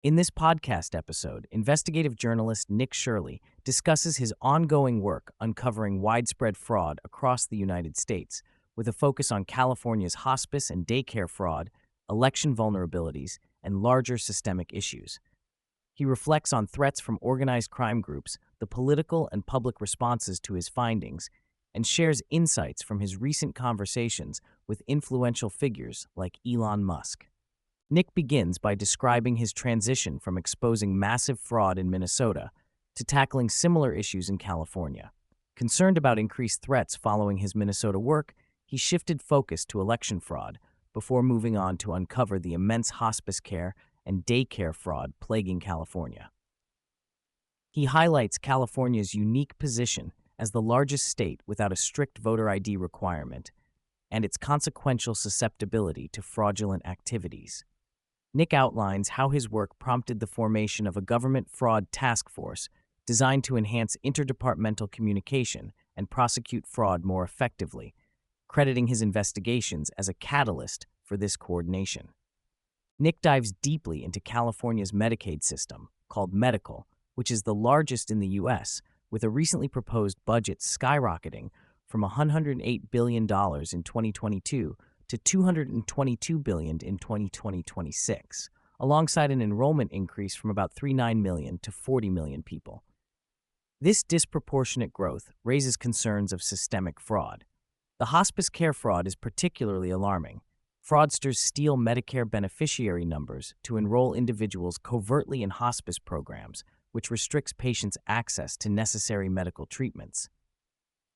In this podcast episode, investigative journalist Nick Shirley discusses his ongoing work uncovering widespread fraud across the United States, with a focus on California's hospice and daycare fraud, election vulnerabilities, and larger systemic issues. He reflects on threats from organized crime groups, the political and public responses to his findings, and shares insights from his recent conversations with influential figures like Elon Musk. Nick begins by describing his transition from exposing massive fraud in Minnesota to tackling similar issues in California. Concerned about increased threats following his Minnesota work, he shifted focus to election fraud before moving on to uncover the immense hospice care and daycare fraud plaguing California. He highlights California's unique position as the largest state without a strict voter ID requirement and its consequential susceptibility to fraudulent activities. Nick outlines how his work prompted the formation of a government fraud task force designed to enhance interdepartmental communication and prosecute fraud more effectively, crediting his investigations as a catalyst for this coordination. Nick dives deeply into California's Medicaid system, called Medical, which is the largest in the U.S., with a recently proposed budget skyrocketing from $108 billion in 2022 to $222 billion in 2026, alongside an enrollment increase from about 39 million to 40 million people. This disproportionate growth raises concerns of systemic fraud. The hospice care fraud is particularly alarming. Fraudsters steal Medicare beneficiary numbers to enroll individuals covertly in hospice programs, which restricts patients' access to necessary medical treatments.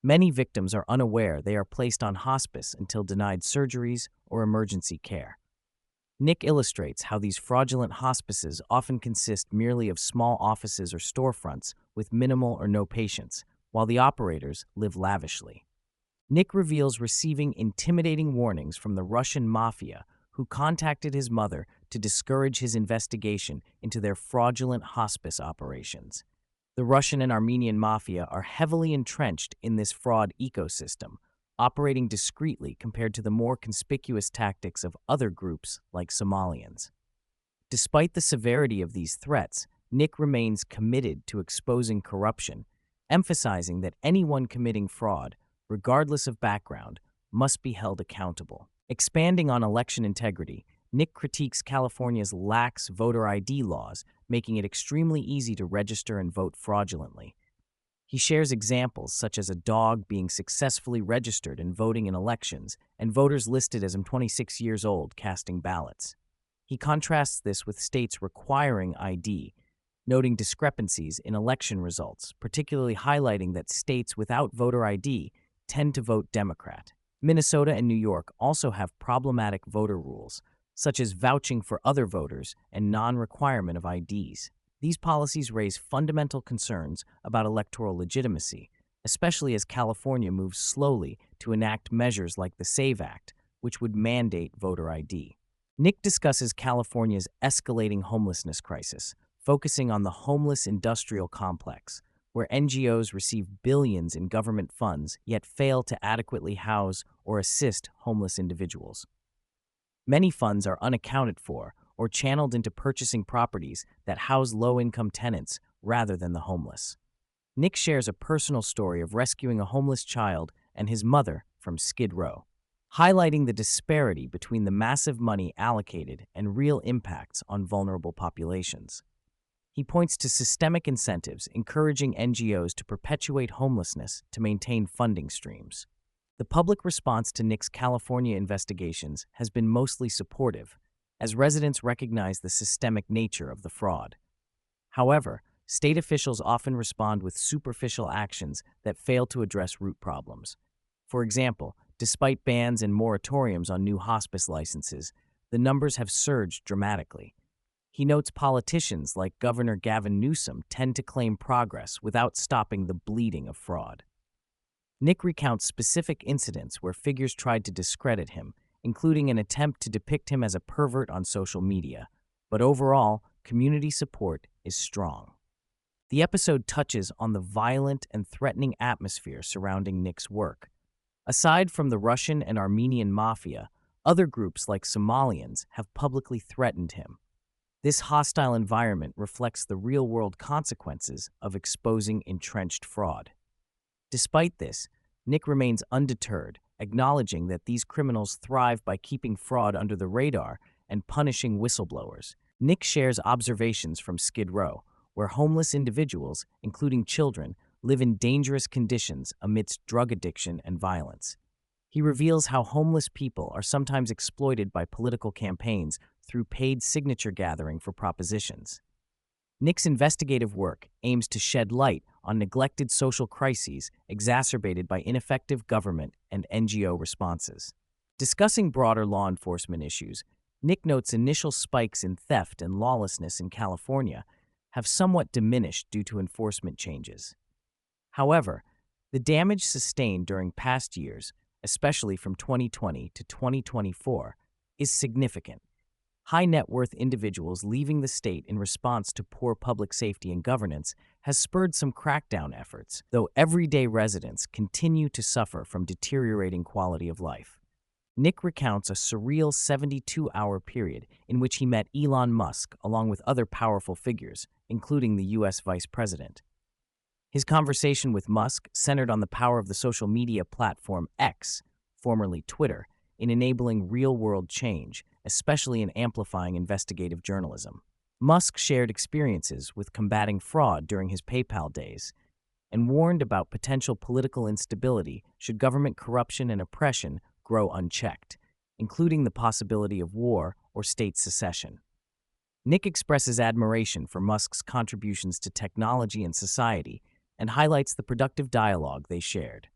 Many victims are unaware they are placed on hospice until denied surgeries or emergency care. Nick illustrates how these fraudulent hospices often consist merely of small offices or storefronts with minimal or no patients, while the operators live lavishly. Nick reveals receiving intimidating warnings from the Russian mafia, who contacted his mother to discourage his investigation into their fraudulent hospice operations. The Russian and Armenian mafia are heavily entrenched in this fraud ecosystem, operating discreetly compared to the more conspicuous tactics of other groups like Somalians. Despite the severity of these threats, Nick remains committed to exposing corruption, emphasizing that anyone committing fraud, regardless of background, must be held accountable. Expanding on election integrity, Nick critiques California's lax voter ID laws, making it extremely easy to register and vote fraudulently. He shares examples such as a dog being successfully registered and voting in elections, and voters listed as 26 years old casting ballots. He contrasts this with states requiring ID, noting discrepancies in election results, particularly highlighting that states without voter ID tend to vote Democrat. Minnesota and New York also have problematic voter rules, such as vouching for other voters and non-requirement of IDs. These policies raise fundamental concerns about electoral legitimacy, especially as California moves slowly to enact measures like the SAVE Act, which would mandate voter ID. Nick discusses California's escalating homelessness crisis, focusing on the homeless industrial complex, where NGOs receive billions in government funds yet fail to adequately house or assist homeless individuals. Many funds are unaccounted for or channeled into purchasing properties that house low-income tenants rather than the homeless. Nick shares a personal story of rescuing a homeless child and his mother from Skid Row, highlighting the disparity between the massive money allocated and real impacts on vulnerable populations. He points to systemic incentives encouraging NGOs to perpetuate homelessness to maintain funding streams. The public response to Nick's California investigations has been mostly supportive, as residents recognize the systemic nature of the fraud. However, state officials often respond with superficial actions that fail to address root problems. For example, despite bans and moratoriums on new hospice licenses, the numbers have surged dramatically. He notes politicians like Governor Gavin Newsom tend to claim progress without stopping the bleeding of fraud. Nick recounts specific incidents where figures tried to discredit him, including an attempt to depict him as a pervert on social media, but overall, community support is strong. The episode touches on the violent and threatening atmosphere surrounding Nick's work. Aside from the Russian and Armenian mafia, other groups like Somalians have publicly threatened him. This hostile environment reflects the real-world consequences of exposing entrenched fraud. Despite this, Nick remains undeterred, acknowledging that these criminals thrive by keeping fraud under the radar and punishing whistleblowers. Nick shares observations from Skid Row, where homeless individuals, including children, live in dangerous conditions amidst drug addiction and violence. He reveals how homeless people are sometimes exploited by political campaigns through paid signature gathering for propositions. Nick's investigative work aims to shed light on neglected social crises exacerbated by ineffective government and NGO responses. Discussing broader law enforcement issues, Nick notes initial spikes in theft and lawlessness in California have somewhat diminished due to enforcement changes. However, the damage sustained during past years, especially from 2020 to 2024, is significant. High net worth individuals leaving the state in response to poor public safety and governance has spurred some crackdown efforts, though everyday residents continue to suffer from deteriorating quality of life. Nick recounts a surreal 72-hour period in which he met Elon Musk along with other powerful figures, including the U.S. Vice President. His conversation with Musk centered on the power of the social media platform X, formerly Twitter, in enabling real-world change, especially in amplifying investigative journalism. Musk shared experiences with combating fraud during his PayPal days and warned about potential political instability should government corruption and oppression grow unchecked, including the possibility of war or state secession. Nick expresses admiration for Musk's contributions to technology and society and highlights the productive dialogue they shared.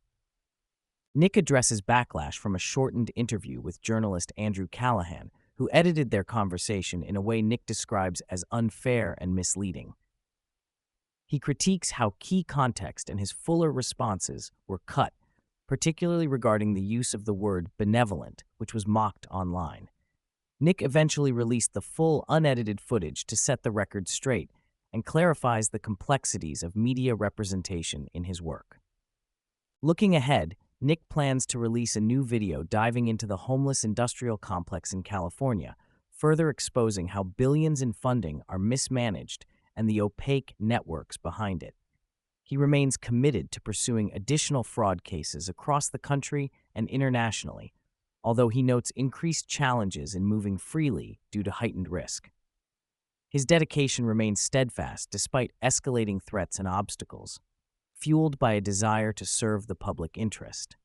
Nick addresses backlash from a shortened interview with journalist Andrew Callahan, who edited their conversation in a way Nick describes as unfair and misleading. He critiques how key context and his fuller responses were cut, particularly regarding the use of the word benevolent, which was mocked online. Nick eventually released the full, unedited footage to set the record straight and clarifies the complexities of media representation in his work. Looking ahead, Nick plans to release a new video diving into the homeless industrial complex in California, further exposing how billions in funding are mismanaged and the opaque networks behind it. He remains committed to pursuing additional fraud cases across the country and internationally, although he notes increased challenges in moving freely due to heightened risk. His dedication remains steadfast despite escalating threats and obstacles, fueled by a desire to serve the public interest.